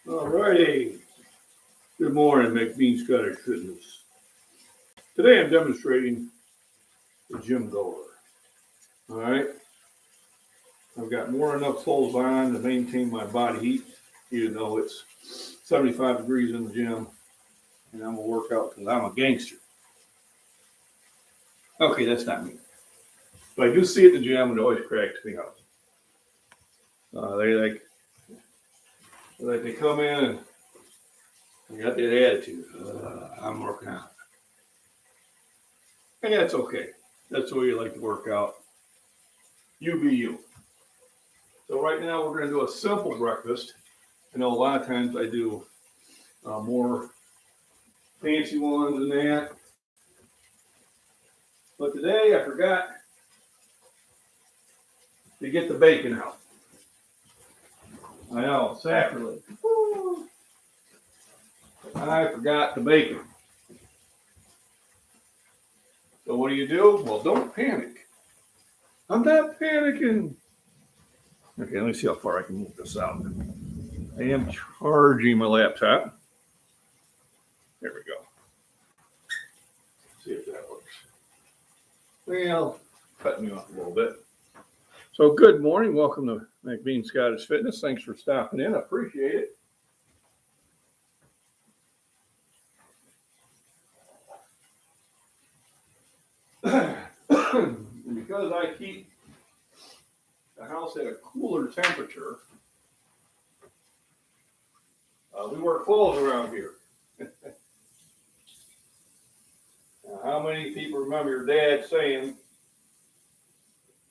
All righty. Good morning, MacBean Scottish Fitness. Today I'm demonstrating the gym goer. All right. I've got more than enough clothes on to maintain my body heat, even though it's 75 degrees in the gym, and I'm gonna work out because I'm a gangster. Okay, that's not me. But I do see it in the gym, and it always cracks me up. They come in and they got that attitude. I'm working out. And that's okay. That's the way you like to work out. You be you. So right now we're going to do a simple breakfast. I know a lot of times I do more fancy ones than that. But today I forgot to get the bacon out. I know, sacrilege. Woo. I forgot the bacon. So what do? Well, don't panic. I'm not panicking. Okay, let me see how far I can move this out. I am charging my laptop. There we go. See if that works. Well, cut me off a little bit. So good morning. Welcome to MacBean Scottish Fitness. Thanks for stopping in. I appreciate it. Because I keep the house at a cooler temperature, we wear clothes around here. Now, how many people remember your dad saying,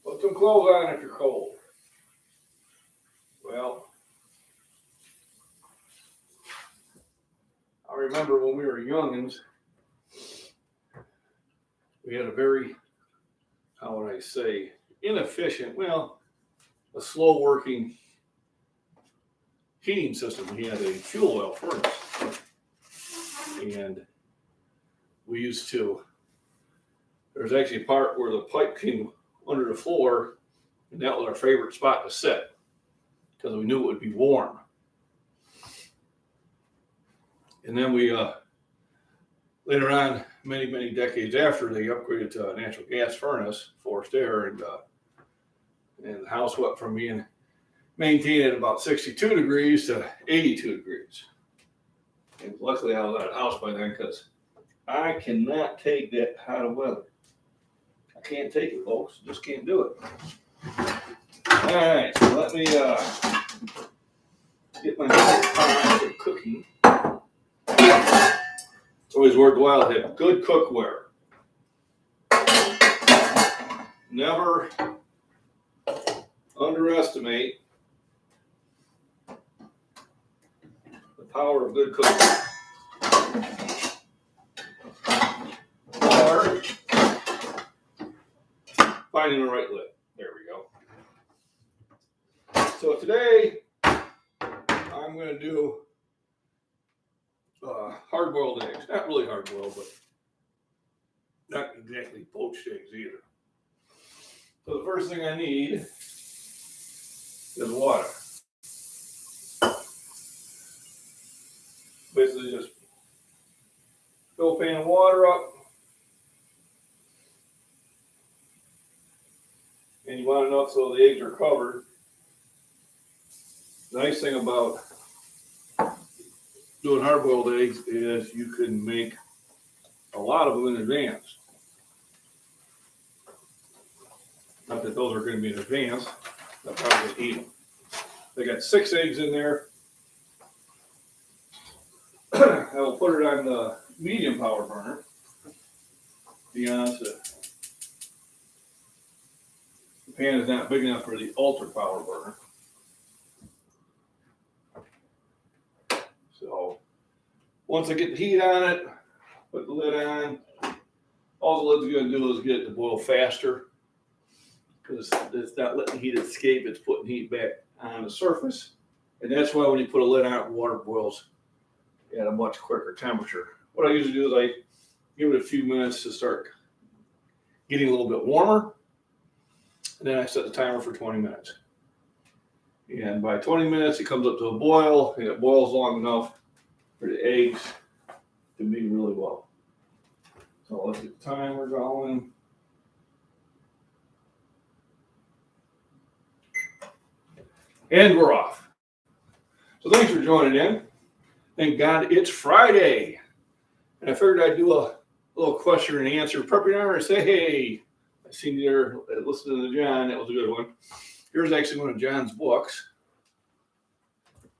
put some clothes on if you're cold? Well, I remember when we were youngins, we had a very, how would I say, inefficient, a slow working heating system. We had a fuel oil furnace. And we used to, there's actually a part where the pipe came under the floor, and that was our favorite spot to sit because we knew it would be warm. And then we, later on, many decades after, they upgraded to a natural gas furnace, forced air, and the house went from being maintained at about 62 degrees to 82 degrees. And luckily I was out of the house by then because I cannot take that hot of weather. I can't take it, folks. Just can't do it. All right, so let me get my pot for cooking. It's always worthwhile to have good cookware. Never underestimate the power of good cooking. Or finding the right lid. There we go. So today I'm going to do hard-boiled eggs. Not really hard-boiled, but not exactly poached eggs either. So the first thing I need is water. Basically just fill a pan of water up. And you want enough so the eggs are covered. The nice thing about doing hard-boiled eggs is you can make a lot of them in advance. Not that those are going to be in advance. I'll probably eat them. They got 6 eggs in there. I will put it on the medium power burner. To be honest, the pan is not big enough for the ultra power burner. So once I get the heat on it, put the lid on. All the lid's going to do is get it to boil faster because it's not letting heat escape. It's putting heat back on the surface. And that's why when you put a lid on it, water boils at a much quicker temperature. What I usually do is I give it a few minutes to start getting a little bit warmer. And then I set the timer for 20 minutes. And by 20 minutes, it comes up to a boil, and it boils long enough for the eggs to be really well. So let's get the timer going. And we're off. So thanks for joining in. Thank God it's Friday. And I figured I'd do a little question and answer preparer and say, hey, I seen you there listening to John. That was a good one. Here's actually one of John's books.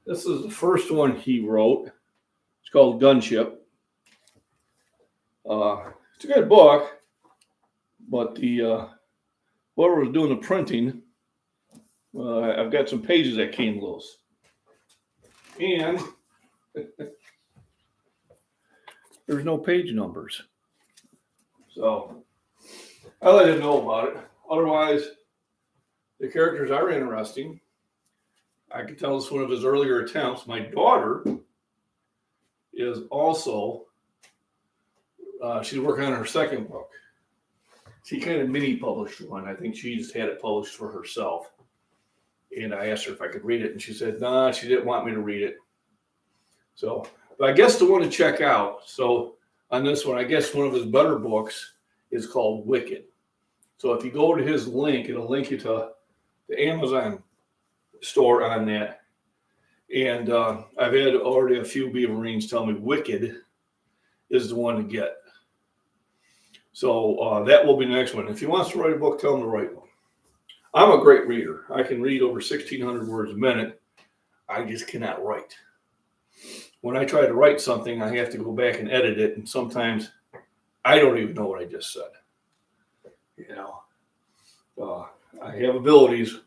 This is the first one he wrote. It's called Gunship. It's a good book, but the whoever was doing the printing, I've got some pages that came loose. And there's no page numbers. So I let him know about it. Otherwise, the characters are interesting. I could tell it's one of his earlier attempts. My daughter is also, she's working on her second book. She kind of mini published one. I think she just had it published for herself. And I asked her if I could read it, and she said, nah, she didn't want me to read it. So, but I guess the one to check out. So on this one, I guess one of his better books is called Wicked. So if you go to his link, it'll link you to the Amazon store on that. And I've had already a few Beaverines tell me Wicked is the one to get. So that will be the next one. If he wants to write a book, tell him to write one. I'm a great reader. I can read over 1,600 words a minute. I just cannot write. When I try to write something, I have to go back and edit it. And sometimes I don't even know what I just said. You know, I have abilities.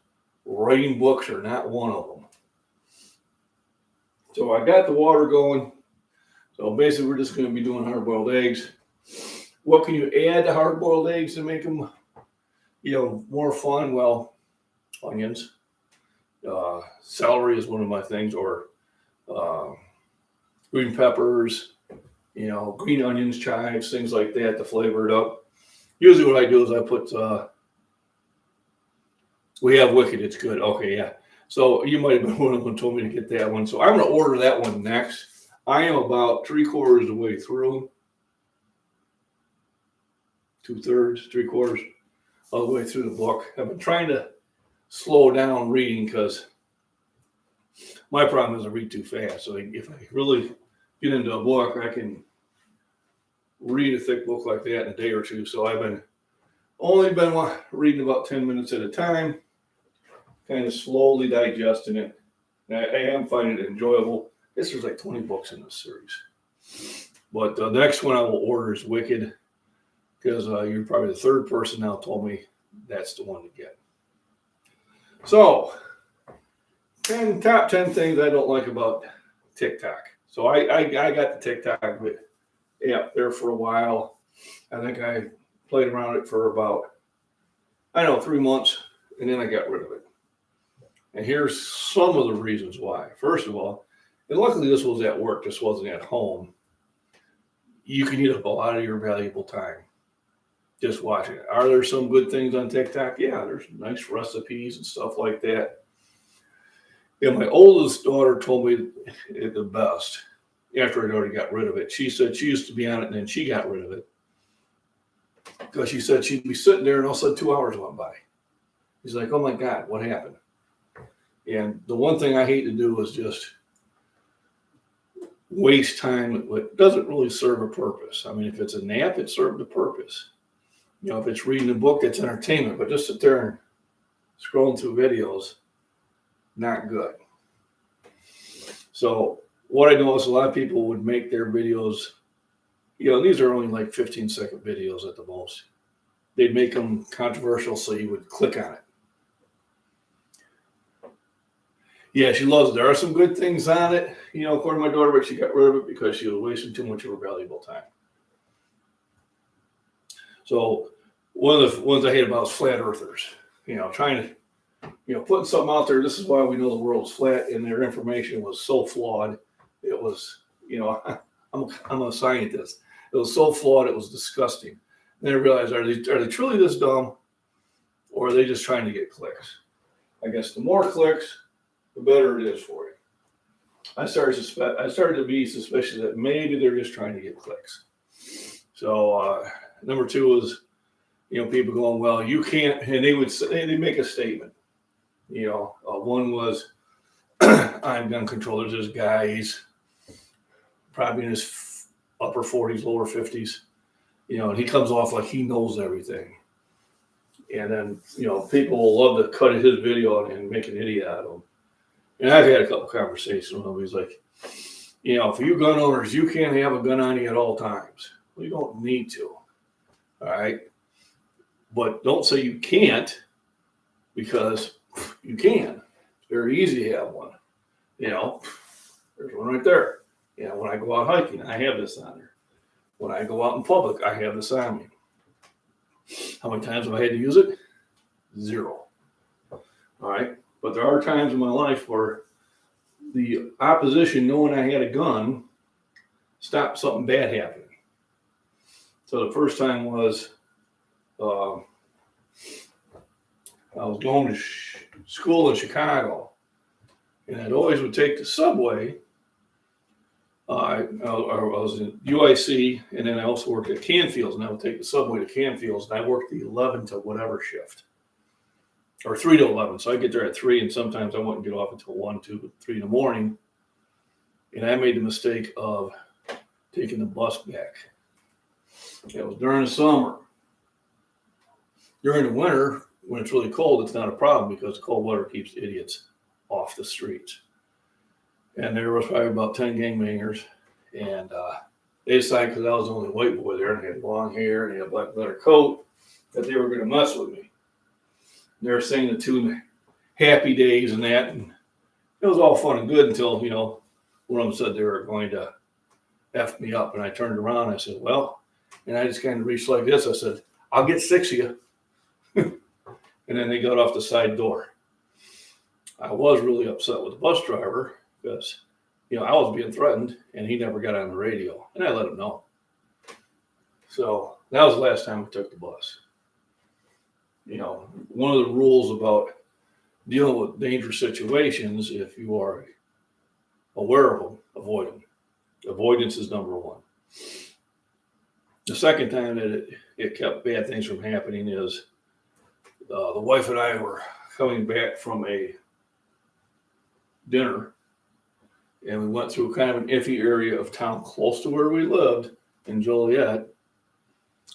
Writing books are not one of them. So I got the water going. So basically, we're just going to be doing hard-boiled eggs. What can you add to hard-boiled eggs to make them, more fun? Well, onions. Celery is one of my things, or green peppers, green onions, chives, things like that to flavor it up. Usually what I do is I put, we have Wicked, it's good. Okay, yeah. So you might have been one of them who told me to get that one. So I'm going to order that one next. I am about 3/4 of the way through. 2/3, 3/4 of the way through the book. I've been trying to slow down reading because my problem is I read too fast. So if I really get into a book, I can read a thick book like that in a day or two. So I've only been reading about 10 minutes at a time, kind of slowly digesting it. And I am finding it enjoyable. I guess there's like 20 books in this series. But the next one I will order is Wicked, because you're probably the third person now told me that's the one to get. So, top 10 things I don't like about TikTok. So I got the TikTok app there for a while. I think I played around it for about, 3 months, and then I got rid of it. And here's some of the reasons why. First of all, and luckily this was at work, this wasn't at home. You can eat up a lot of your valuable time just watching it. Are there some good things on TikTok? Yeah, there's nice recipes and stuff like that. Yeah, my oldest daughter told me it the best after I'd already got rid of it. She said she used to be on it and then she got rid of it because she said she'd be sitting there and all of a sudden 2 hours went by. He's like, oh my God, what happened? And the one thing I hate to do is just waste time. It doesn't really serve a purpose. I mean, if it's a nap, it served a purpose. If it's reading a book, it's entertainment. But just sit there and scrolling through videos, not good. So what I know is a lot of people would make their videos, these are only like 15-second videos at the most. They'd make them controversial so you would click on it. Yeah, she loves it. There are some good things on it, according to my daughter, but she got rid of it because she was wasting too much of her valuable time. So one of the ones I hate about is flat earthers, trying to, putting something out there. This is why we know the world's flat, and their information was so flawed. It was, I'm a scientist. It was so flawed, it was disgusting. And then I realized, are they truly this dumb, or are they just trying to get clicks? I guess the more clicks, the better it is for you. I started to be suspicious that maybe they're just trying to get clicks. So number two was, people going, well, you can't, and they make a statement. One was, I'm gun control. There's this guy, he's probably in his upper 40s, lower 50s, and he comes off like he knows everything. And then, people will love to cut his video and make an idiot out of him. And I've had a couple conversations with him. He's like, for you gun owners, you can't have a gun on you at all times. Well, you don't need to. All right. But don't say you can't, because you can. It's very easy to have one. There's one right there. When I go out hiking, I have this on there. When I go out in public, I have this on me. How many times have I had to use it? 0. All right. But there are times in my life where the opposition, knowing I had a gun, stopped something bad happening. So the first time was I was going to school in Chicago, and I'd always would take the subway. I was in UIC, and then I also worked at Canfields, and I would take the subway to Canfields, and I worked the 11 to whatever shift, or 3 to 11. So I get there at 3, and sometimes I wouldn't get off until 1, 2, 3 in the morning. And I made the mistake of taking the bus back. It was during the summer. During the winter, when it's really cold, it's not a problem because cold weather keeps idiots off the streets. And there was probably about 10 gangbangers. And they decided, because I was the only white boy there and I had long hair and I had a black leather coat, that they were going to mess with me. They were saying the tune Happy Days and that. And it was all fun and good until, one of them said they were going to F me up. And I turned around and I said, well, and I just kind of reached like this. I said, I'll get 6 of you. And then they got off the side door. I was really upset with the bus driver because, I was being threatened and he never got on the radio. And I let him know. So that was the last time I took the bus. One of the rules about dealing with dangerous situations, if you are aware of them, avoid them. Avoidance is number one. The second time that it kept bad things from happening is the wife and I were coming back from a dinner, and we went through kind of an iffy area of town close to where we lived in Joliet.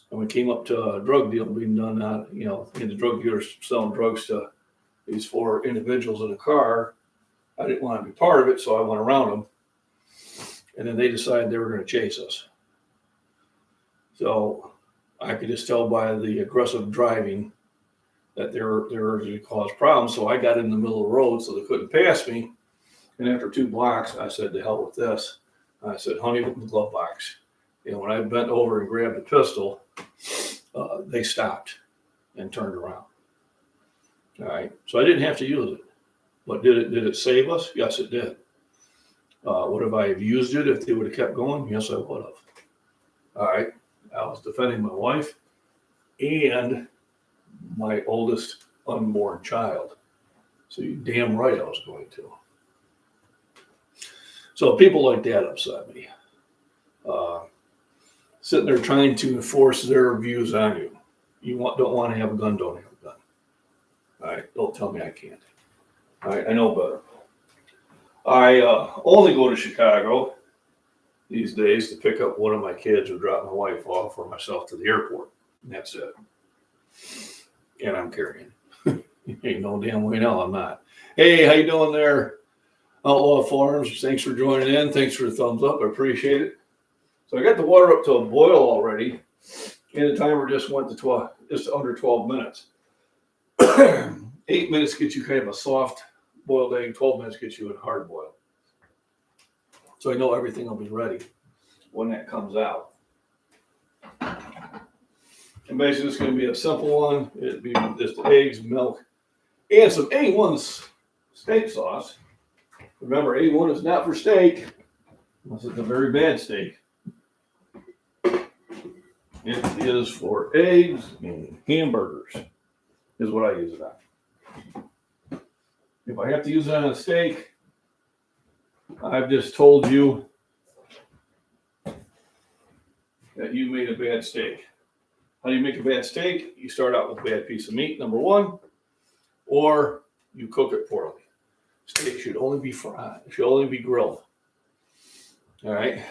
And we came up to a drug deal being done out, the drug dealers selling drugs to these 4 individuals in a car. I didn't want to be part of it, so I went around them. And then they decided they were going to chase us. So I could just tell by the aggressive driving that they were going to cause problems. So I got in the middle of the road so they couldn't pass me. And after 2 blocks, I said, to hell with this. I said, honey, open the glove box. When I bent over and grabbed the pistol, they stopped and turned around. All right. So I didn't have to use it. But did it save us? Yes, it did. Would have I have used it if they would have kept going? Yes, I would have. All right. I was defending my wife and my oldest unborn child. So you damn right I was going to. So people like that upset me. Sitting there trying to enforce their views on you. You don't want to have a gun, don't have a gun. All right, don't tell me I can't. All right, I know better. I only go to Chicago these days to pick up one of my kids or drop my wife off or myself to the airport. And that's it. And I'm carrying. Ain't no damn way no, I'm not. Hey, how you doing there? Outlaw Farms, thanks for joining in. Thanks for the thumbs up. I appreciate it. So I got the water up to a boil already, and the timer just went to just under 12 minutes. 8 minutes gets you kind of a soft boiled egg. 12 minutes gets you a hard boil. So I know everything will be ready when that comes out. And basically it's going to be a simple one. It'll be just eggs, milk, and some A1 steak sauce. Remember, A1 is not for steak, unless it's a very bad steak. It is for eggs and hamburgers, is what I use it on. If I have to use it on a steak, I've just told you that you made a bad steak. How do you make a bad steak? You start out with a bad piece of meat, number one, or you cook it poorly. Steak should only be fried. It should only be grilled. All right.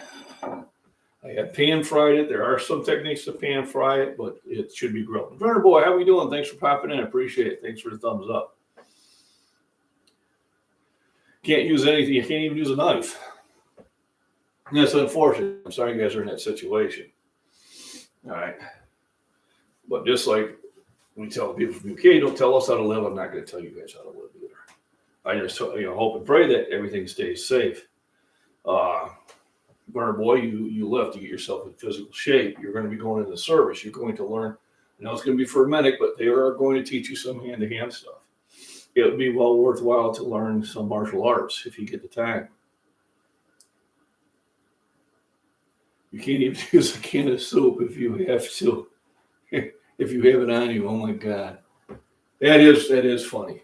I have pan fried it. There are some techniques to pan fry it, but it should be grilled. Runner Boy, how we doing? Thanks for popping in. I appreciate it. Thanks for the thumbs up. Can't use anything. You can't even use a knife. And that's unfortunate. I'm sorry you guys are in that situation. All right. But just like we tell people from UK, don't tell us how to live. I'm not going to tell you guys how to live either. I just hope and pray that everything stays safe. Burner Boy, you lift to get yourself in physical shape. You're going to be going into service. You're going to learn. I know it's going to be for a medic, but they are going to teach you some hand-to-hand stuff. It would be well worthwhile to learn some martial arts if you get the time. You can't even use a can of soup if you have to. If you have it on you, oh my God. That is funny.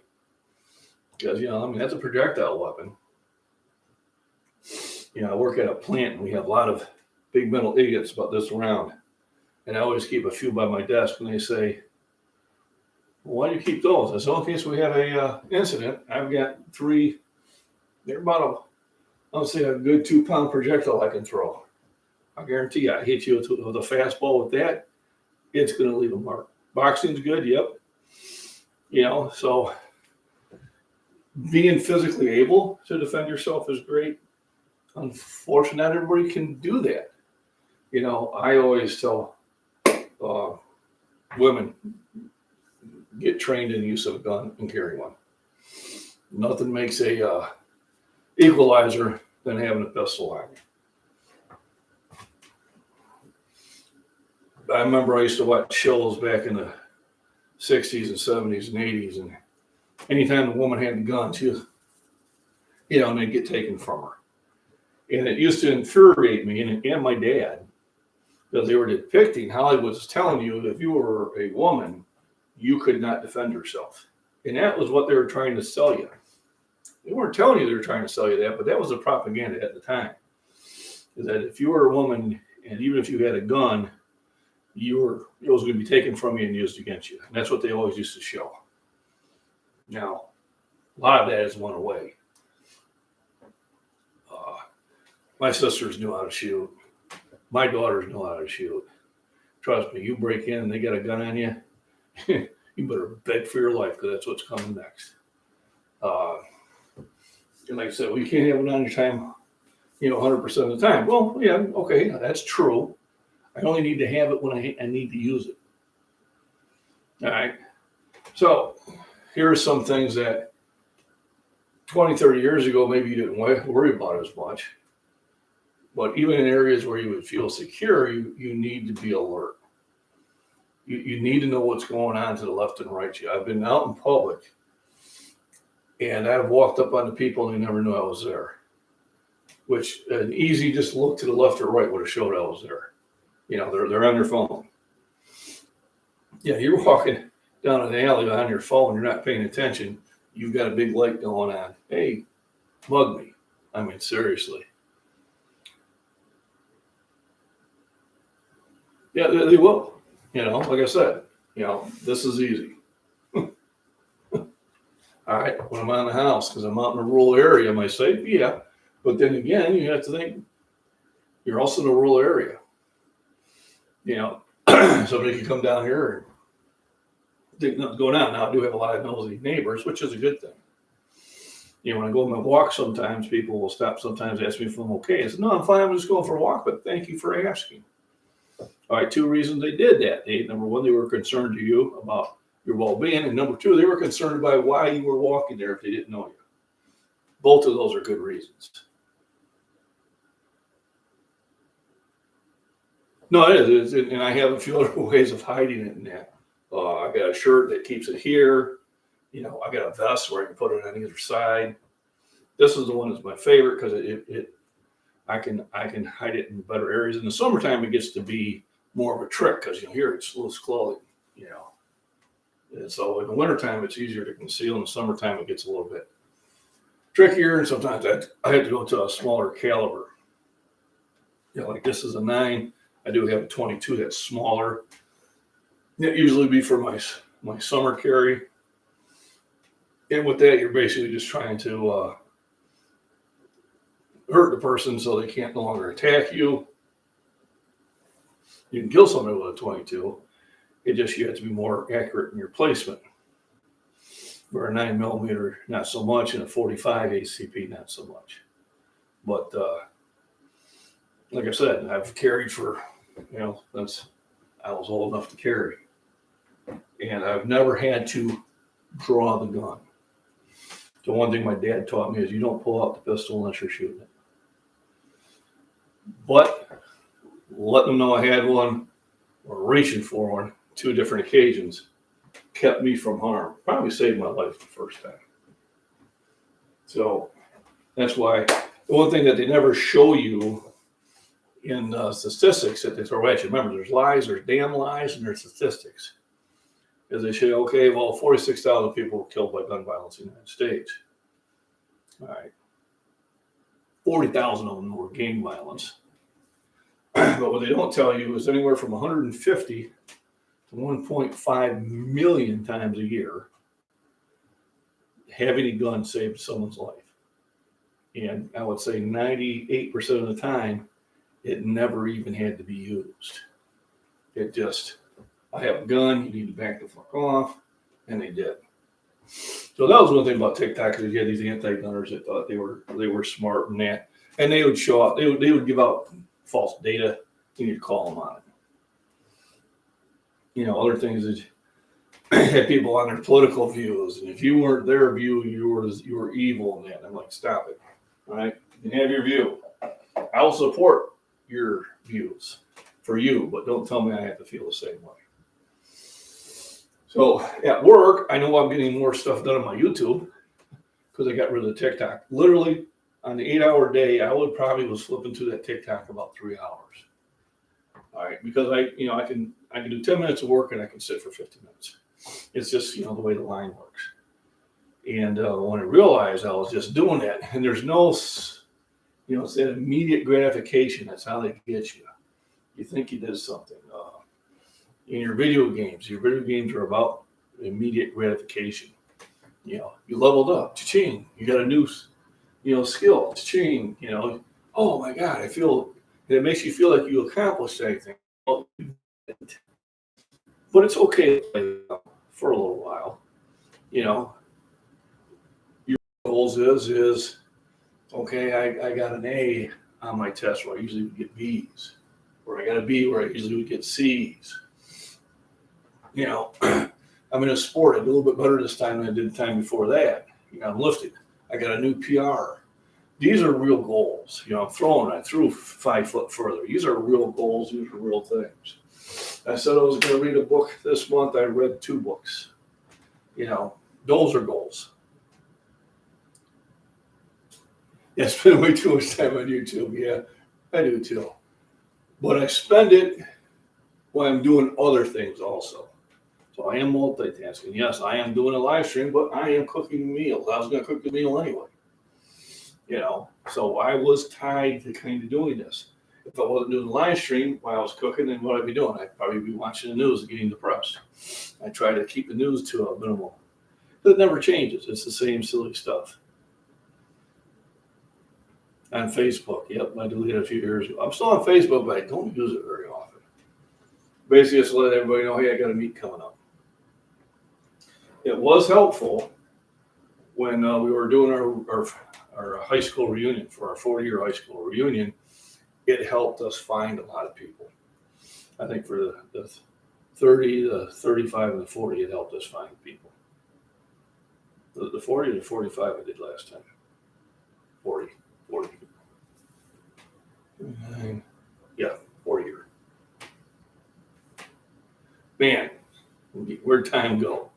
Because, that's a projectile weapon. I work at a plant and we have a lot of big metal idiots about this around. And I always keep a few by my desk and they say, well, why do you keep those? I said, in case we have a incident, I've got 3, they're about a good 2-pound projectile I can throw. I guarantee you, I hit you with a fastball with that, it's going to leave a mark. Boxing's good, yep. So being physically able to defend yourself is great. Unfortunately, not everybody can do that. I always tell women, get trained in the use of a gun and carry one. Nothing makes a equalizer than having a pistol on you. I remember I used to watch shows back in the 60s and 70s and 80s, and anytime a woman had a gun, she was, and they'd get taken from her. And it used to infuriate me and my dad, because they were depicting, Hollywood was telling you that if you were a woman, you could not defend yourself. And that was what they were trying to sell you. They weren't telling you they were trying to sell you that, but that was the propaganda at the time. Is that if you were a woman, and even if you had a gun, it was going to be taken from you and used against you. And that's what they always used to show. Now, a lot of that has went away. My sisters knew how to shoot. My daughters know how to shoot. Trust me, you break in and they got a gun on you, you better beg for your life because that's what's coming next. And like I said, you can't have it on your time, 100% of the time. Well, yeah, okay, that's true. I only need to have it when I need to use it. All right. So here are some things that 20, 30 years ago, maybe you didn't worry about as much. But even in areas where you would feel secure, you need to be alert. You need to know what's going on to the left and right. I've been out in public, and I've walked up on the people, and they never knew I was there. Which an easy just look to the left or right would have showed I was there. They're on their phone. Yeah, you're walking down an alley on your phone, you're not paying attention. You've got a big light going on. Hey, mug me. I mean, seriously. Yeah, they will. Like I said, this is easy. All right, when I'm out of the house, because I'm out in a rural area, am I safe? Yeah. But then again, you have to think, you're also in a rural area. Somebody can come down here and think nothing's going on. Now, I do have a lot of nosy neighbors, which is a good thing. When I go on my walk, sometimes people will stop, sometimes ask me if I'm okay. I said, no, I'm fine. I'm just going for a walk, but thank you for asking. All right, 2 reasons they did that. Number 1, they were concerned to you about your well-being. And number 2, they were concerned by why you were walking there if they didn't know you. Both of those are good reasons. No, it is. And I have a few other ways of hiding it in that. I got a shirt that keeps it here. I got a vest where I can put it on either side. This is the one that's my favorite because I can hide it in better areas. In the summertime, it gets to be more of a trick because here it's loose clothing, And so in the wintertime, it's easier to conceal. In the summertime, it gets a little bit trickier, and sometimes I have to go to a smaller caliber. Like this is a 9. I do have a 22 that's smaller. That usually be for my summer carry. And with that, you're basically just trying to hurt the person so they can't no longer attack you. You can kill somebody with a 22. You have to be more accurate in your placement. For a 9mm, not so much, and a 45 ACP, not so much. But like I said, I've carried for, since I was old enough to carry. And I've never had to draw the gun. The one thing my dad taught me is you don't pull out the pistol unless you're shooting it. But letting them know I had one or reaching for one 2 different occasions kept me from harm. Probably saved my life the first time. So that's why the one thing that they never show you in statistics that they throw at you, remember there's lies, there's damn lies, and there's statistics. Is they say, okay, well, 46,000 people were killed by gun violence in the United States. All right. 40,000 of them were gang violence. But what they don't tell you is anywhere from 150 to 1.5 million times a year, having a gun saved someone's life. And I would say 98% of the time, it never even had to be used. It just, I have a gun, you need to back the fuck off, and they did. So that was one thing about TikTok, because you had these anti-gunners that thought they were smart and that, and they would show up, they would give out false data, and you'd call them on it. Other things that had people on their political views, and if you weren't their view, you were evil and that. I'm like, stop it. All right, you can have your view. I'll support your views for you, but don't tell me I have to feel the same way. So at work, I know I'm getting more stuff done on my YouTube because I got rid of the TikTok. Literally, on the 8-hour day, I was flipping through that TikTok about 3 hours. All right, because I can do 10 minutes of work and I can sit for 50 minutes. It's just the way the line works. And when I realized I was just doing that, and there's no, it's that immediate gratification. That's how they get you. You think you did something. In your video games are about immediate gratification. You leveled up, cha-ching. You got a new, skill, cha-ching. Oh my God, it makes you feel like you accomplished anything. Well, but it's okay for a little while. Your goals is okay. I got an A on my test where I usually would get B's, or I got a B where I usually would get C's. I'm in a sport. I do a little bit better this time than I did the time before that. I'm lifted. I got a new PR. These are real goals. I'm throwing. I threw 5 foot further. These are real goals. These are real things. I said I was going to read a book this month. I read 2 books. Those are goals. Yeah, I spend way too much time on YouTube. Yeah, I do too. But I spend it when I'm doing other things also. So I am multitasking. Yes, I am doing a live stream, but I am cooking meals. I was going to cook the meal anyway. So I was tied to kind of doing this. If I wasn't doing the live stream while I was cooking, then what I'd be doing? I'd probably be watching the news and getting depressed. I try to keep the news to a minimal. But it never changes. It's the same silly stuff. On Facebook, yep, I deleted a few years ago. I'm still on Facebook, but I don't use it very often. Basically, just to let everybody know, hey, I got a meet coming up. It was helpful when we were doing our high school reunion for our 40-year high school reunion. It helped us find a lot of people. I think for the 30, the 35, and the 40, it helped us find people. The 40 and the 45 I did last time. 40. Yeah, 40 year. Man, where'd time go?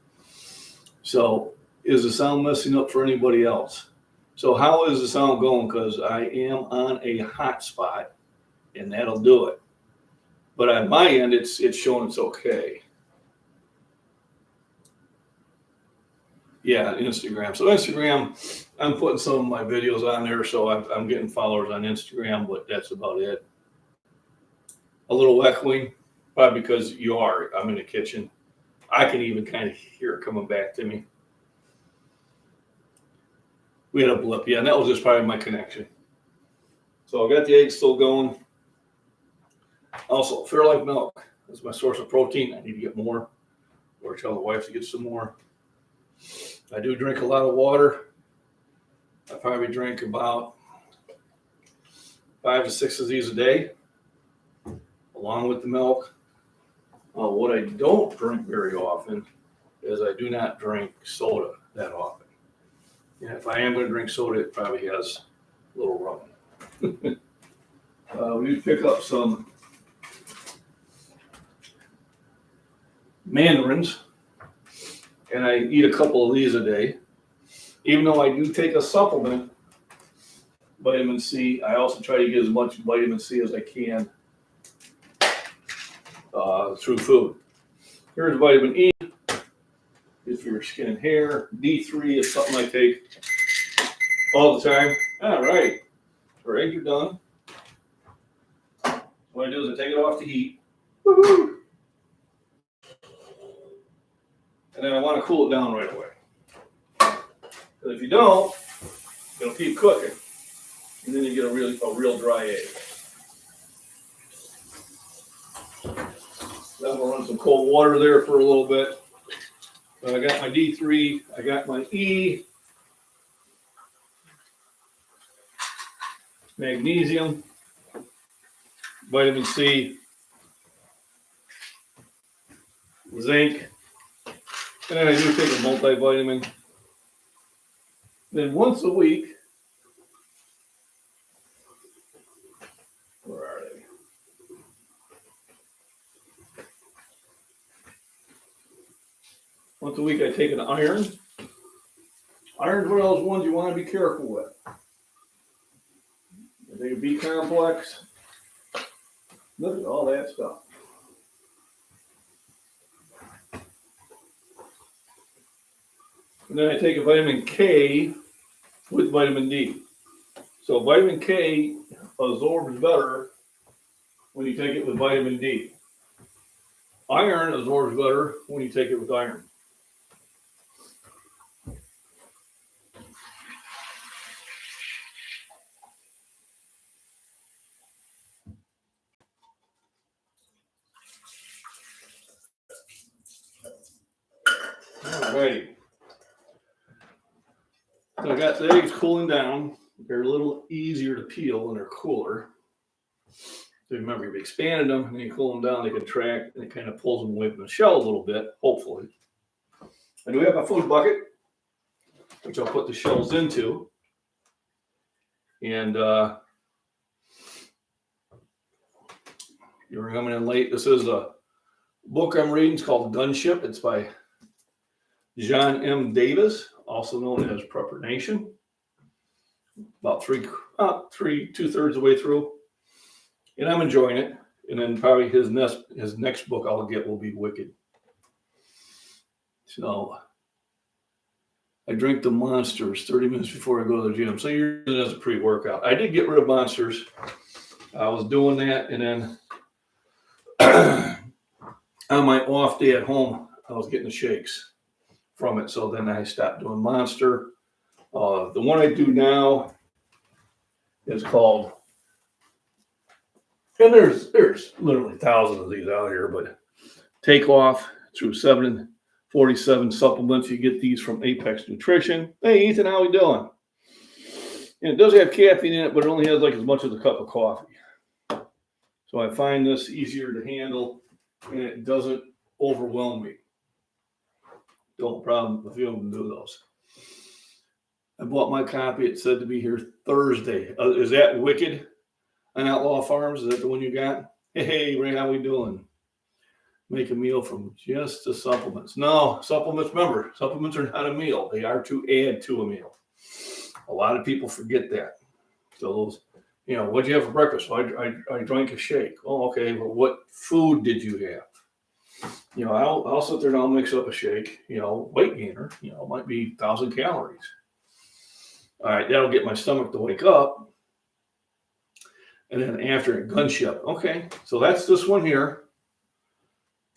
So is the sound messing up for anybody else? So how is the sound going? Because I am on a hot spot, and that'll do it. But on my end, it's showing it's okay. Yeah, Instagram. So Instagram, I'm putting some of my videos on there, so I'm getting followers on Instagram, but that's about it. A little echoing, probably because I'm in the kitchen. I can even kind of hear it coming back to me. We had a blip, yeah, and that was just probably my connection. So I got the eggs still going. Also, Fairlife milk is my source of protein. I need to get more, or tell the wife to get some more. I do drink a lot of water. I probably drink about 5 to 6 of these a day, along with the milk. What I don't drink very often is I do not drink soda that often. And if I am going to drink soda, it probably has a little rum. We pick up some mandarins, and I eat a couple of these a day. Even though I do take a supplement, vitamin C, I also try to get as much vitamin C as I can through food. Here's vitamin E. Good for your skin and hair. D3 is something I take all the time. All right. Our eggs are done. What I do is I take it off the heat. Woo-hoo. And then I want to cool it down right away. Because if you don't, it'll keep cooking. And then you get a real dry egg. Then we'll run some cold water there for a little bit. So I got my D3, I got my E, magnesium, vitamin C, zinc, and then I do take a multivitamin. Then once a week, where are they? Once a week I take an iron. Iron's one of those ones you want to be careful with. I take a B complex. Look at all that stuff. And then I take a vitamin K with vitamin D. So vitamin K absorbs better when you take it with vitamin D. Iron absorbs better when you take it with iron. Alrighty. So I got the eggs cooling down. They're a little easier to peel when they're cooler. So remember, you've expanded them and then you cool them down, they contract and it kind of pulls them away from the shell a little bit, hopefully. I do have my food bucket, which I'll put the shells into. And you're coming in late. This is a book I'm reading. It's called Gunship. It's by John M. Davis, also known as Prepper Nation. About two-thirds of the way through. And I'm enjoying it. And then probably his next book I'll get will be Wicked. So I drink the Monsters 30 minutes before I go to the gym. So you're using it as a pre-workout. I did get rid of Monsters. I was doing that, and then on my off day at home, I was getting the shakes from it. So then I stopped doing Monster. The one I do now is called, and there's literally thousands of these out here, but Take Off through 747 supplements. You get these from Apex Nutrition. Hey, Ethan, how we doing? And it does have caffeine in it, but it only has like as much as a cup of coffee. So I find this easier to handle, and it doesn't overwhelm me. Don't problem if you don't do those. I bought my copy. It said to be here Thursday. Is that Wicked on Outlaw Farms? Is that the one you got? Hey, Ray, how we doing? Make a meal from just the supplements. No, supplements, remember, supplements are not a meal. They are to add to a meal. A lot of people forget that. So those, what'd you have for breakfast? Well, I drank a shake. Oh, okay. Well, what food did you have? I'll sit there and I'll mix up a shake, weight gainer, might be 1,000 calories. All right, that'll get my stomach to wake up. And then after it, gunship. Okay, so that's this one here.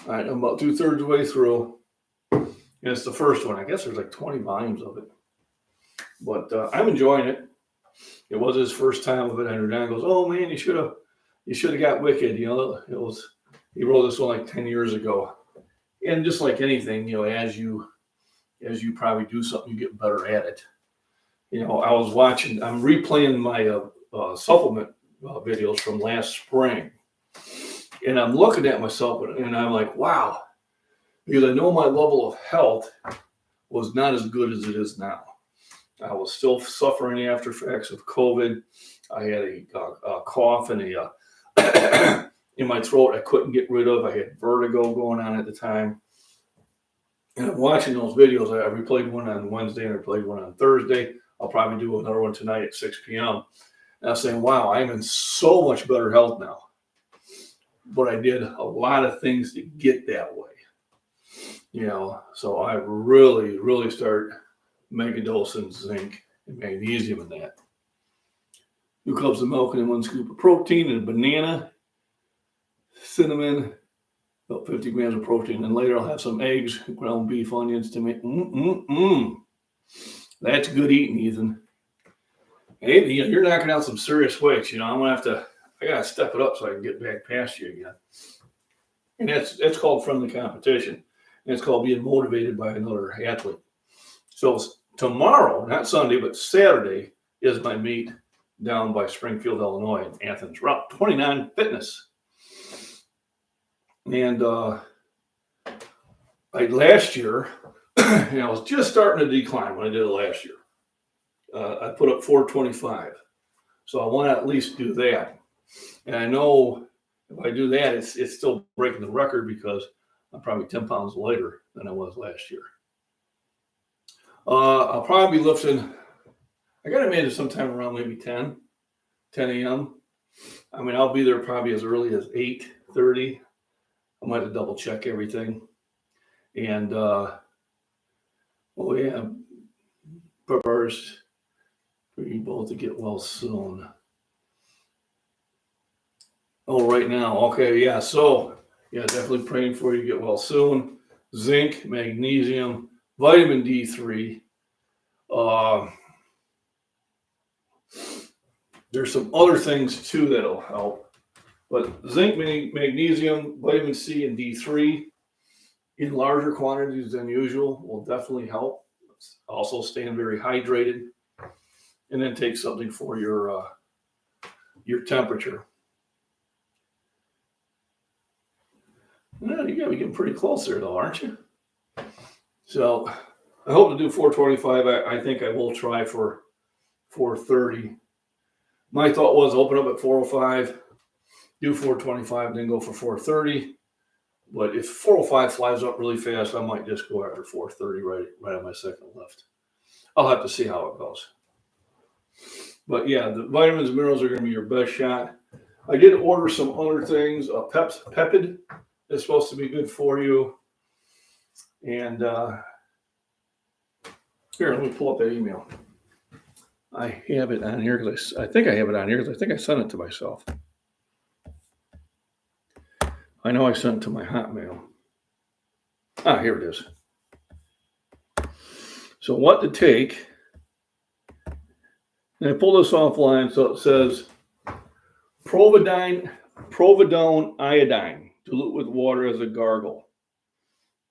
All right, I'm about 2/3 of the way through. And it's the first one. I guess there's like 20 volumes of it. But I'm enjoying it. It was his first time of it. And Dan goes, "Oh man, you should have got Wicked." He wrote this one like 10 years ago. And just like anything, as you probably do something, you get better at it. I'm replaying my supplement videos from last spring, and I'm looking at myself and I'm like, wow, because I know my level of health was not as good as it is now. I was still suffering the after effects of COVID. I had a cough and a in my throat I couldn't get rid of. I had vertigo going on at the time. And I'm watching those videos. I replayed one on Wednesday and I replayed one on Thursday. I'll probably do another one tonight at 6 p.m. And I'm saying, wow, I'm in so much better health now. But I did a lot of things to get that way. So I really, really start megadosing zinc and magnesium in that. 2 cups of milk and then 1 scoop of protein and a banana, cinnamon, about 50 grams of protein. And later I'll have some eggs, ground beef, onions to make. That's good eating, Ethan. Hey, you're knocking out some serious weights. I gotta step it up so I can get back past you again. And that's called friendly competition. And it's called being motivated by another athlete. So tomorrow, not Sunday, but Saturday is my meet down by Springfield, Illinois, in Athens, Route 29 Fitness. And last year, I was just starting to decline when I did it last year. I put up 425. So I want to at least do that. And I know if I do that, it's still breaking the record because I'm probably 10 pounds lighter than I was last year. I'll probably be lifting, I got to make it sometime around maybe 10 a.m. I mean, I'll be there probably as early as 8:30. I might have to double check everything. And, prefers for you both to get well soon. Oh, right now. Okay, yeah. So, definitely praying for you to get well soon. Zinc, magnesium, vitamin D3. There's some other things too that'll help. But zinc, magnesium, vitamin C, and D3 in larger quantities than usual will definitely help. Also, staying very hydrated, and then take something for your temperature. Well, you got to be getting pretty close there, though, aren't you? So I hope to do 425. I think I will try for 430. My thought was open up at 405, do 425, then go for 430. But if 405 flies up really fast, I might just go after 430 right on my second lift. I'll have to see how it goes. But yeah, the vitamins and minerals are going to be your best shot. I did order some other things. Pepid is supposed to be good for you. And here, let me pull up that email. I have it on here because I think I have it on here because I think I sent it to myself. I know I sent it to my Hotmail. Here it is. So what to take, and I pulled this offline, so it says Providone iodine, dilute with water as a gargle.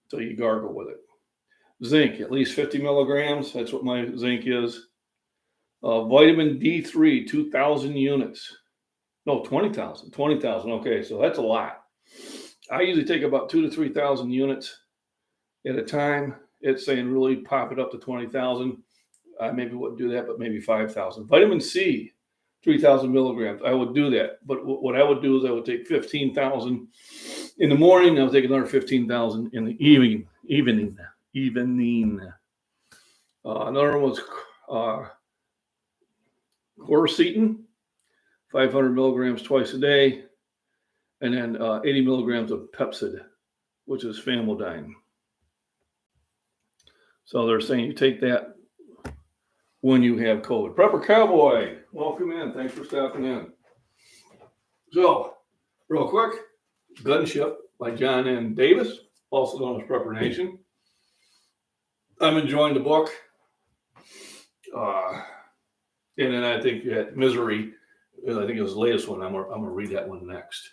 So you gargle with it. Zinc, at least 50 milligrams. That's what my zinc is. Vitamin D3, 2,000 units. No, 20,000. 20,000. Okay, so that's a lot. I usually take about 2,000 to 3,000 units at a time. It's saying really pop it up to 20,000. I maybe wouldn't do that, but maybe 5,000. Vitamin C, 3,000 milligrams. I would do that. But what I would do is I would take 15,000 in the morning. I would take another 15,000 in the evening. Another one was quercetin, 500 milligrams twice a day. And then 80 milligrams of Pepsid which is famotidine. So they're saying you take that when you have COVID. Prepper Cowboy, welcome in. Thanks for stopping in. So, real quick, Gunship by John N. Davis, also known as Prepper Nation. I'm enjoying the book. And then I think that Misery, I think it was the latest one. I'm gonna read that one next.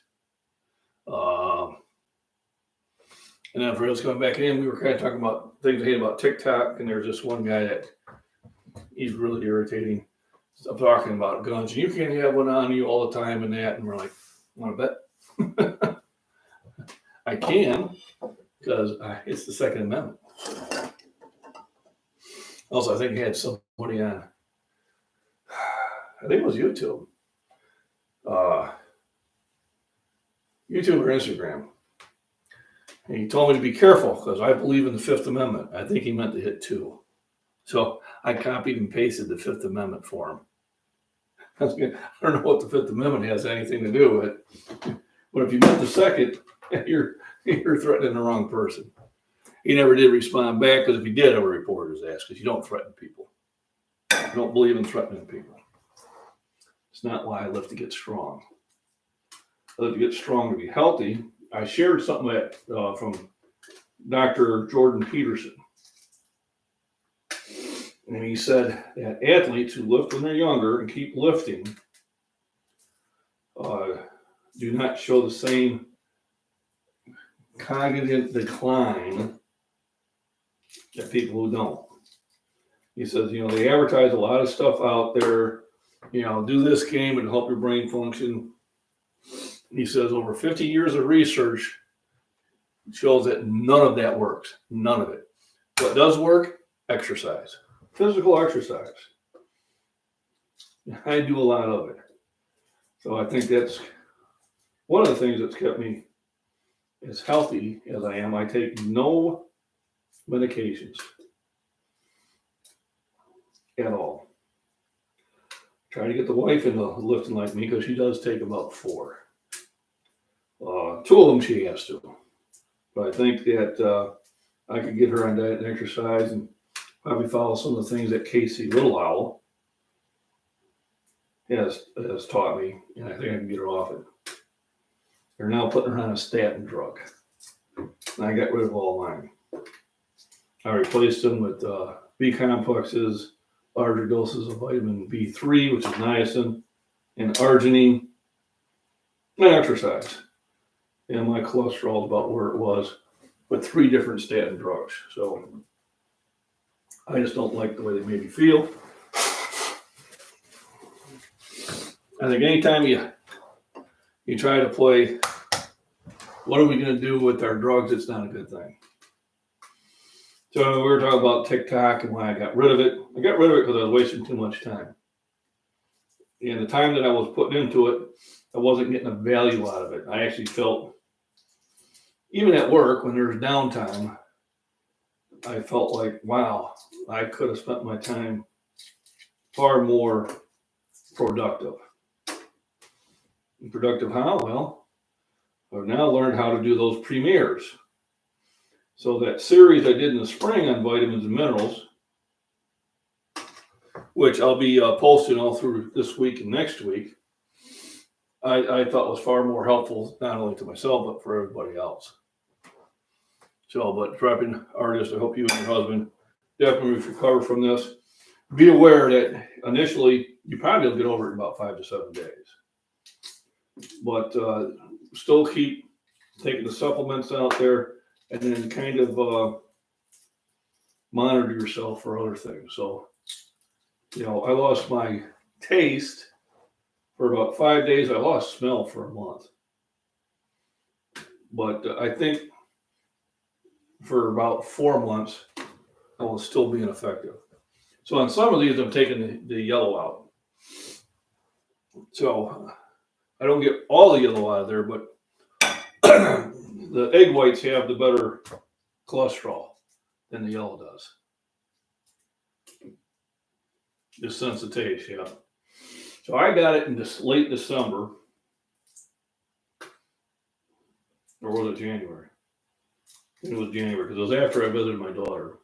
And then for us coming back in, we were kind of talking about things I hate about Tic Tok, and there's this one guy that he's really irritating. I'm talking about guns, and you can't have one on you all the time and that, and we're like, want to bet? I can, because it's the Second Amendment. Also, I think he had somebody on, I think it was YouTube. YouTube or Instagram. And he told me to be careful because I believe in the Fifth Amendment. I think he meant to hit 2. So I copied and pasted the Fifth Amendment for him. I don't know what the Fifth Amendment has anything to do with, but if you meant the second, you're threatening the wrong person. He never did respond back, because if he did, I would report his ass, because you don't threaten people. I don't believe in threatening people. It's not why I live to get strong. I live to get strong to be healthy. I shared something that from Dr. Jordan Peterson. And he said that athletes who lift when they're younger and keep lifting do not show the same cognitive decline that people who don't. He says, they advertise a lot of stuff out there, do this game and help your brain function. He says over 50 years of research shows that none of that works. None of it. What does work? Exercise. Physical exercise. I do a lot of it. So I think that's one of the things that's kept me as healthy as I am. I take no medications at all. Try to get the wife into lifting like me, because she does take about 4. 2 of them she has to. But I think that I could get her on diet and exercise, and probably follow some of the things that Casey Little Owl has taught me, and I think I can get her off it. They're now putting her on a statin drug, and I got rid of all mine. I replaced them with B complexes, larger doses of vitamin B3, which is niacin, and arginine, and exercise. And my cholesterol is about where it was with 3 different statin drugs. So I just don't like the way they made me feel. I think anytime you try to play, what are we going to do with our drugs? It's not a good thing. So we were talking about Tic Tok and why I got rid of it. I got rid of it because I was wasting too much time. And the time that I was putting into it, I wasn't getting a value out of it. I actually felt, even at work, when there's downtime, I felt like, wow, I could have spent my time far more productive. And productive how? Well, I've now learned how to do those premieres. So that series I did in the spring on vitamins and minerals, which I'll be posting all through this week and next week, I thought was far more helpful, not only to myself, but for everybody else. So, but prepping artists, I hope you and your husband definitely recover from this. Be aware that initially you probably will get over it in about 5 to 7 days. But still keep taking the supplements out there, and then kind of monitor yourself for other things. So, I lost my taste for about 5 days. I lost smell for a month. But I think for about 4 months, I was still being effective. So on some of these, I'm taking the yellow out. So I don't get all the yellow out of there, but the egg whites have the better cholesterol than the yellow does. Just sense the taste, yeah. So I got it in this late December, or was it January? It was January because it was after I visited my daughter.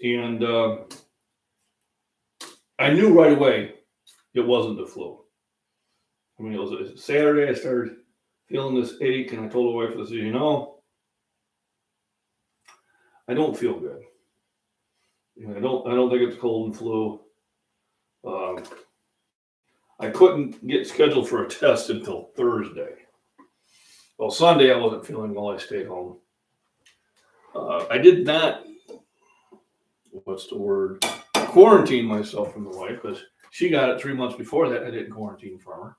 And I knew right away it wasn't the flu. I mean, it was Saturday. I started feeling this ache, and I told the wife, I said, I don't feel good. I don't think it's cold and flu. I couldn't get scheduled for a test until Thursday. Well, Sunday I wasn't feeling well. I stayed home. I did not, quarantine myself from the wife because she got it 3 months before that. I didn't quarantine from her.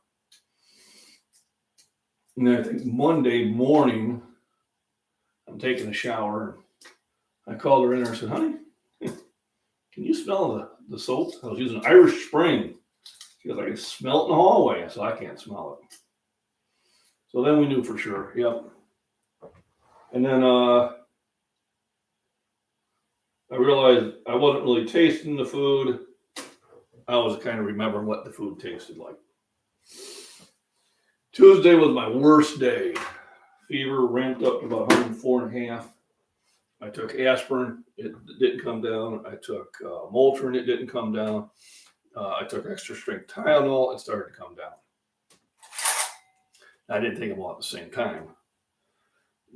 And then I think Monday morning, I'm taking a shower. I called her in there and said, honey, can you smell the soap? I was using Irish Spring. She goes, I can smell it in the hallway. I said, I can't smell it. So then we knew for sure. Yep. And then I realized I wasn't really tasting the food. I was kind of remembering what the food tasted like. Tuesday was my worst day. Fever ramped up to about 104.5. I took aspirin, it didn't come down. I took Motrin, it didn't come down. I took extra strength Tylenol, it started to come down. I didn't take them all at the same time,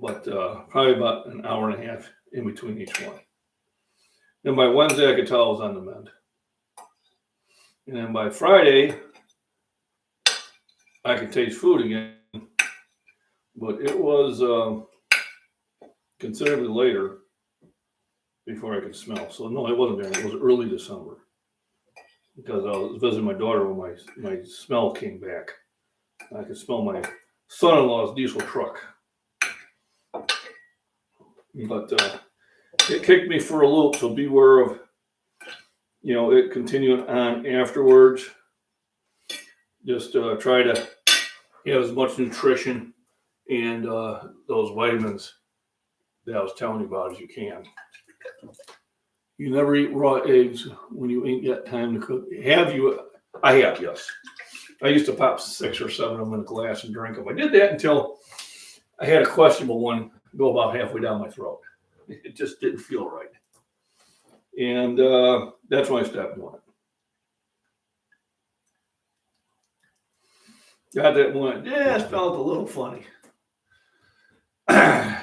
but probably about an hour and a half in between each one. Then by Wednesday, I could tell I was on the mend. And then by Friday, I could taste food again, but it was considerably later before I could smell. So no, it wasn't bad. It was early December because I was visiting my daughter when my smell came back. I could smell my son-in-law's diesel truck. But it kicked me for a loop, so beware of, it continuing on afterwards. Just try to have as much nutrition and those vitamins that I was telling you about as you can. You never eat raw eggs when you ain't got time to cook. Have you? I have, yes. I used to pop 6 or 7 of them in a glass and drink them. I did that until I had a questionable one go about halfway down my throat. It just didn't feel right. And that's when I stopped doing it. Got that one. Yeah, it felt a little funny.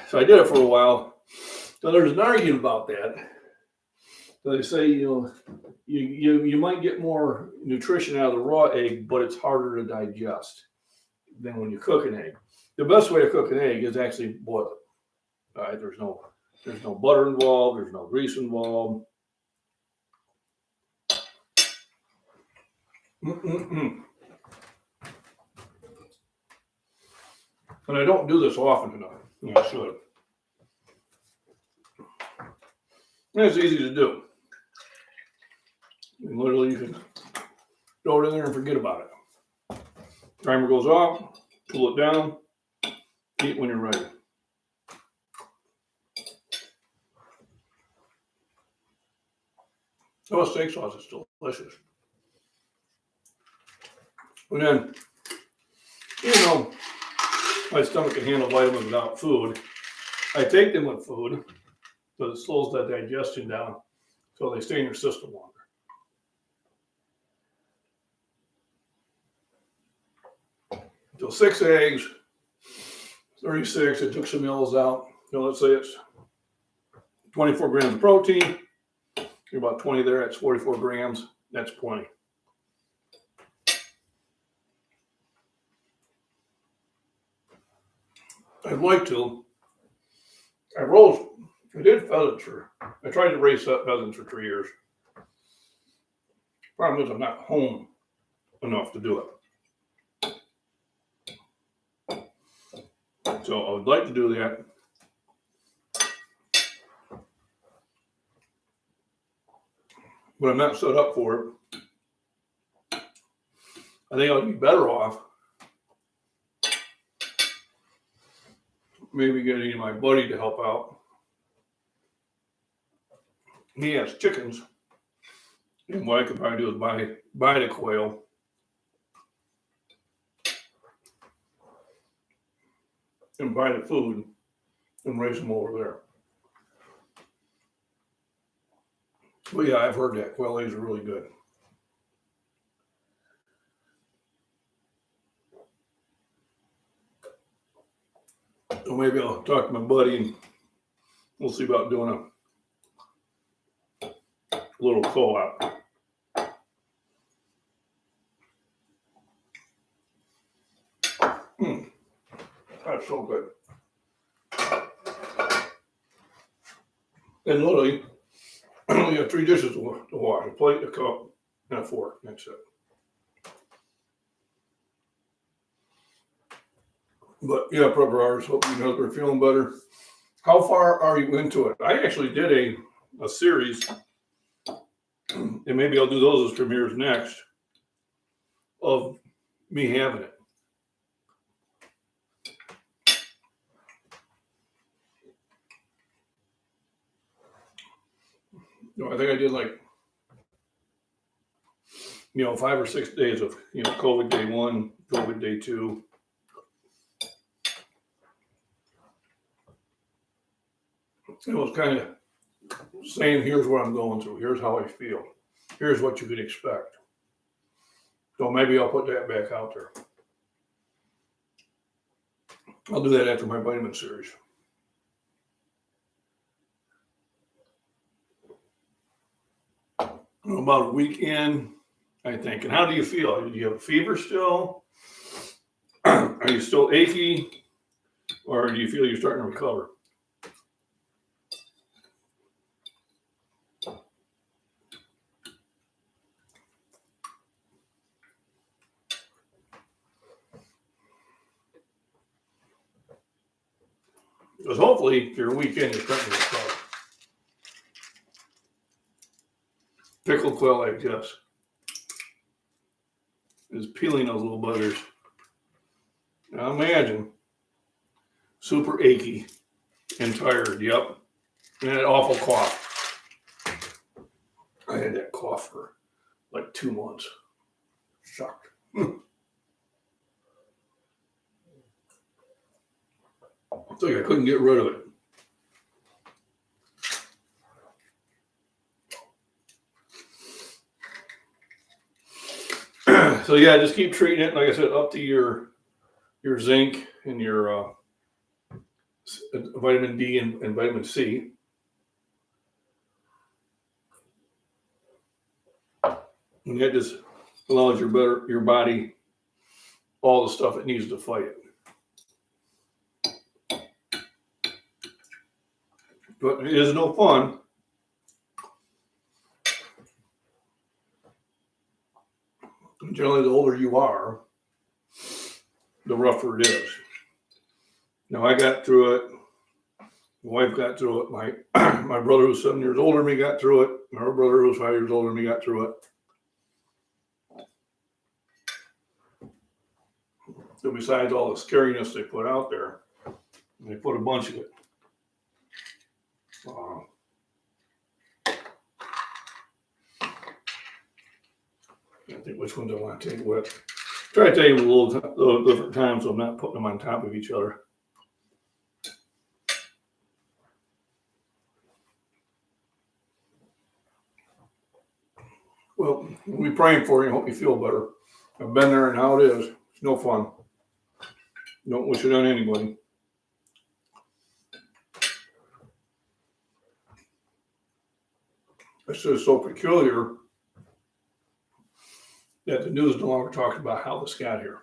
So I did it for a while. So there's an argument about that. So they say, you might get more nutrition out of the raw egg, but it's harder to digest than when you cook an egg. The best way to cook an egg is actually boil it. All right, there's no butter involved, there's no grease involved. And I don't do this often enough. I should. And it's easy to do. And literally, you can throw it in there and forget about it. Timer goes off, pull it down, eat when you're ready. Oh, steak sauce is delicious. And then, my stomach can handle vitamins without food. I take them with food, but it slows that digestion down so they stay in your system longer. So 6 eggs, 36, I took some yellows out. Let's say it's 24 grams of protein. You're about 20 there, that's 44 grams. That's plenty. I'd like to. I did pheasants I tried to raise up pheasants for 3 years. Problem is I'm not home enough to do it. So I would like to do that. But I'm not set up for it. I think I'd be better off maybe getting my buddy to help out. He has chickens. And what I could probably do is buy the quail. And buy the food and raise them over there. But yeah, I've heard that quail eggs are really good. So maybe I'll talk to my buddy and we'll see about doing a little co-op. That's so good. And literally, I only have 3 dishes to wash: a plate, a cup, and a fork. That's it. But yeah, preparers, hope you guys are feeling better. How far are you into it? I actually did a series, and maybe I'll do those as premieres next, of me having it. I think I did 5 or 6 days of, COVID day 1, COVID day 2. It was kind of saying, here's what I'm going through. Here's how I feel. Here's what you could expect. So maybe I'll put that back out there. I'll do that after my vitamin series. About a week in, I think. And how do you feel? Do you have a fever still? Are you still achy? Or do you feel you're starting to recover? Because hopefully, if you're a week in, you're starting to recover. Pickled quail eggs, yes. Is peeling those little buggers. Now imagine, super achy and tired, yep. And that awful cough. I had that cough for 2 months. Shocked. It's like I couldn't get rid of it. So yeah, just keep treating it, like I said, up to your zinc and your vitamin D and vitamin C. And that just allows your body all the stuff it needs to fight it. But it is no fun. Generally, the older you are, the rougher it is. Now, I got through it. My wife got through it. My brother who's 7 years older than me got through it. My brother who's 5 years older than me got through it. So besides all the scariness they put out there, they put a bunch of it. I think which ones I want to take with. Try to take them a little different times so I'm not putting them on top of each other. Well, we'll be praying for you and hope you feel better. I've been there and how it is. It's no fun. Don't wish it on anybody. It's just so peculiar that the news no longer talks about how this got here.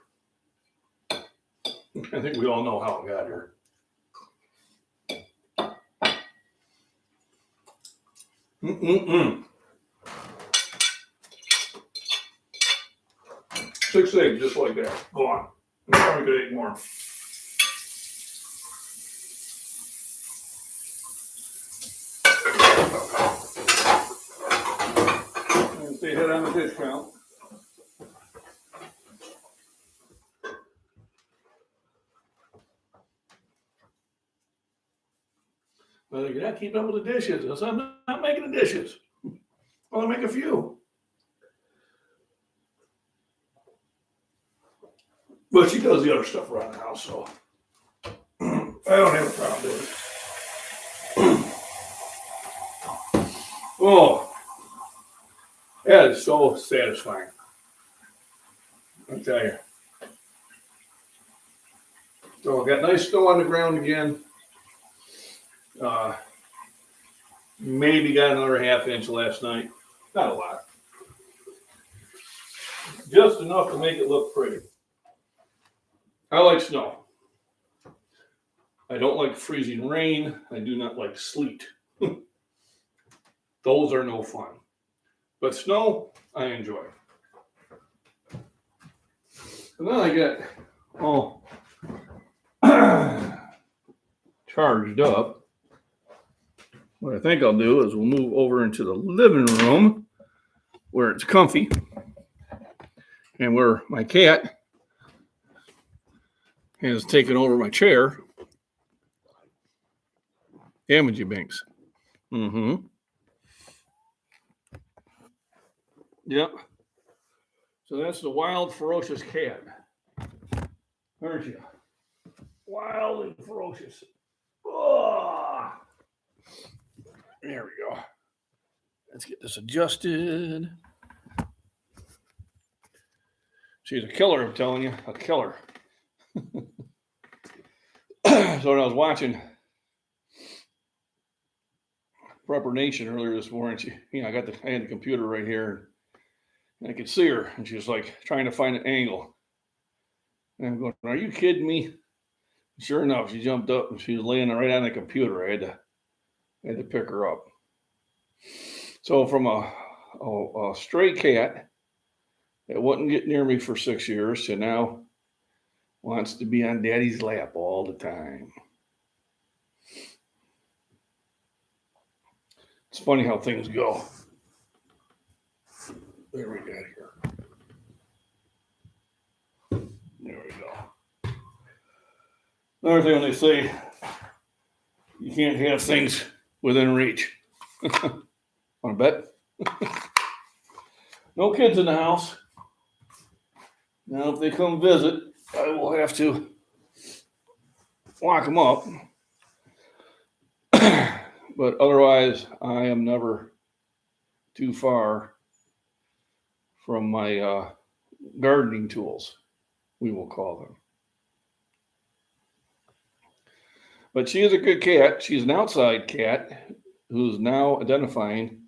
I think we all know how it got here. Mm-mm-mm. 6 eggs, just like that. Go on. I'm probably going to eat more. And stay head on the dish count. Well, you're not keeping up with the dishes. I said, I'm not making the dishes. I'll make a few. But she does the other stuff around the house, so I don't have a problem with it. Oh, that is so satisfying. I tell you. So I got nice snow on the ground again. Maybe got another half inch last night. Not a lot. Just enough to make it look pretty. I like snow. I don't like freezing rain. I do not like sleet. Those are no fun. But snow, I enjoy. And then I get all charged up. What I think I'll do is we'll move over into the living room where it's comfy and where my cat has taken over my chair. Damage Binks. Mm-hmm. Yep. So that's the wild, ferocious cat. Aren't you? Wild and ferocious. Oh. There we go. Let's get this adjusted. She's a killer, I'm telling you. A killer. So when I was watching Prepper Nation earlier this morning, I had the computer right here, and I could see her, and she was like trying to find an angle. And I'm going, "Are you kidding me?" Sure enough, she jumped up and she was laying right on the computer. I had to pick her up. So from a stray cat that wouldn't get near me for 6 years to now wants to be on daddy's lap all the time. It's funny how things go. There we go here. There we go. Another thing when they say you can't have things within reach. Want to bet? No kids in the house. Now, if they come visit, I will have to lock them up. But otherwise, I am never too far from my gardening tools, we will call them. But she is a good cat. She's an outside cat who's now identifying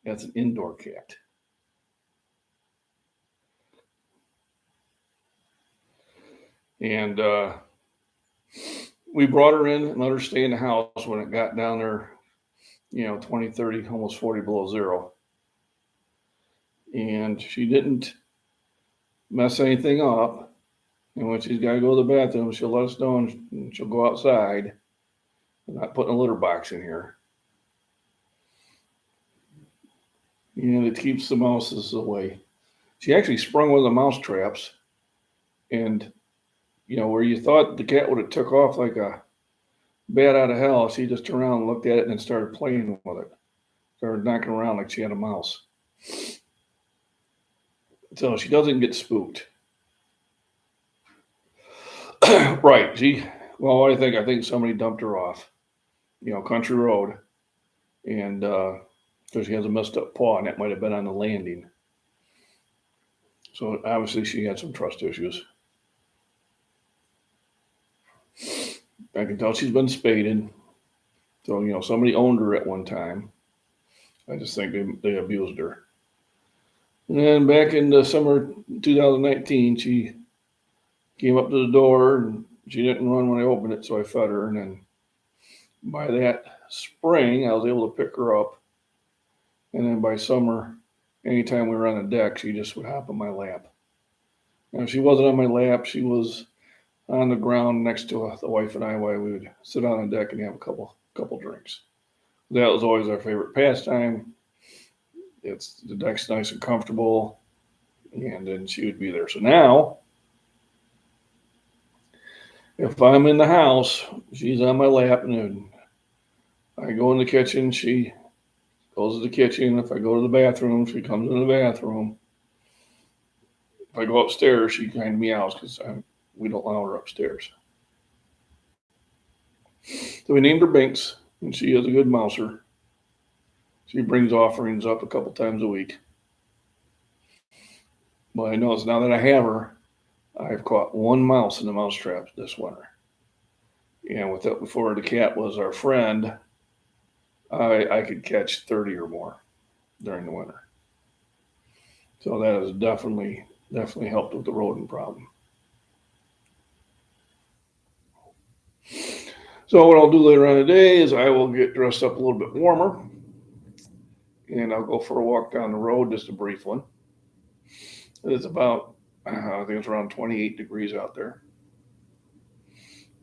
as an indoor cat. And we brought her in and let her stay in the house when it got down there, 20, 30, almost 40 below zero. And she didn't mess anything up. And when she's got to go to the bathroom, she'll let us know and she'll go outside. I'm not putting a litter box in here. And it keeps the mouses away. She actually sprung one of the mouse traps. And, where you thought the cat would have took off like a bat out of hell, she just turned around and looked at it and then started playing with it. Started knocking around like she had a mouse. So she doesn't get spooked. Right. What do you think? I think somebody dumped her off, country road. And because she has a messed up paw, and that might have been on the landing. So obviously she had some trust issues. I can tell she's been spaded. So, somebody owned her at one time. I just think they abused her. And then back in the summer 2019, she came up to the door and she didn't run when I opened it, so I fed her. And then by that spring, I was able to pick her up. And then by summer, anytime we were on the deck, she just would hop on my lap. Now, if she wasn't on my lap, she was on the ground next to the wife and I while we would sit on the deck and have a couple drinks. That was always our favorite pastime. The deck's nice and comfortable, and then she would be there. So now, if I'm in the house, she's on my lap, and I go in the kitchen, she goes to the kitchen. If I go to the bathroom, she comes in the bathroom. If I go upstairs, she kind of meows because we don't allow her upstairs. So we named her Binks, And she is a good mouser. She brings offerings up a couple times a week. But I notice now that I have her, I've caught one mouse in the mouse trap this winter. And with that, before the cat was our friend, I could catch 30 or more during the winter. So that has definitely helped with the rodent problem. So what I'll do later on today is I will get dressed up a little bit warmer, and I'll go for a walk down the road, just a brief one. It's about, I think it's around 28 degrees out there.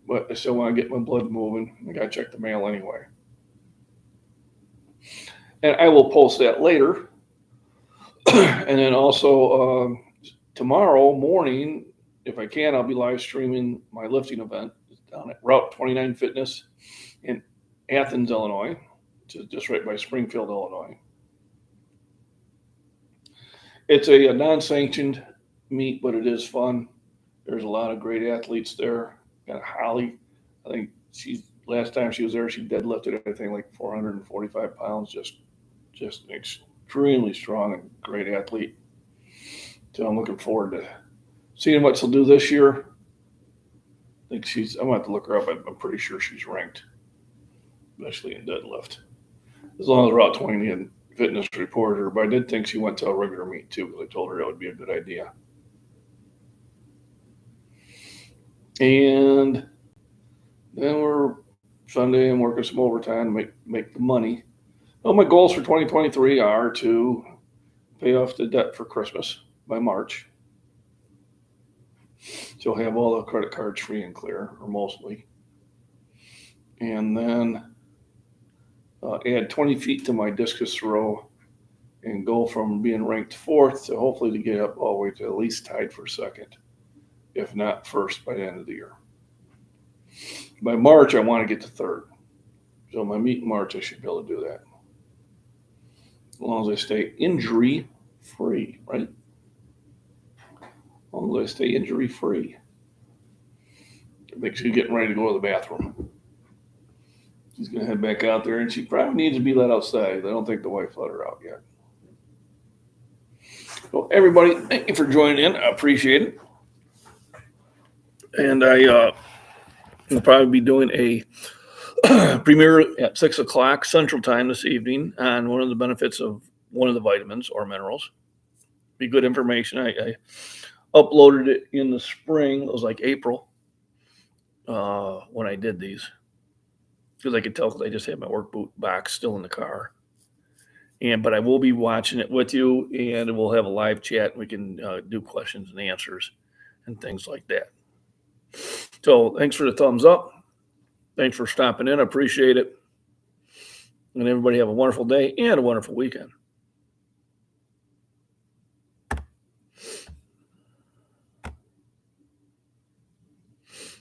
But I still want to get my blood moving. I got to check the mail anyway. And I will post that later. And then also tomorrow morning, if I can, I'll be live streaming my lifting event down at Route 29 Fitness in Athens, Illinois, which is just right by Springfield, Illinois. It's a non-sanctioned meet, but it is fun. There's a lot of great athletes there. Got Holly. I think last time she was there, she deadlifted, I think, like 445 pounds. Just extremely strong and great athlete. So I'm looking forward to seeing what she'll do this year. I think I'm going to have to look her up. I'm pretty sure she's ranked, especially in deadlift. As long as Route 20 and Fitness reported her, but I did think she went to a regular meet too, because I told her that would be a good idea. And then we're Sunday and working some overtime to make the money. Well, my goals for 2023 are to pay off the debt for Christmas by March. So have all the credit cards free and clear, or mostly. And then add 20 feet to my discus throw and go from being ranked 4th to hopefully to get up all the way to at least tied for 2nd, if not 1st by the end of the year. By March, I want to get to 3rd. So my meet in March, I should be able to do that. As long as I stay injury-free, right? As long as I stay injury-free. I think she's getting ready to go to the bathroom. She's going to head back out there, and she probably needs to be let outside. I don't think the wife let her out yet. So everybody, thank you for joining in. I appreciate it. And I will probably be doing a premiere at 6 o'clock Central Time this evening on one of the benefits of one of the vitamins or minerals. Be good information. I uploaded it in the spring. It was like April when I did these. Because I could tell because I just had my work boot box still in the car. But I will be watching it with you, and we'll have a live chat. We can do questions and answers and things like that. So thanks for the thumbs up. Thanks for stopping in. I appreciate it. And everybody have a wonderful day and a wonderful weekend.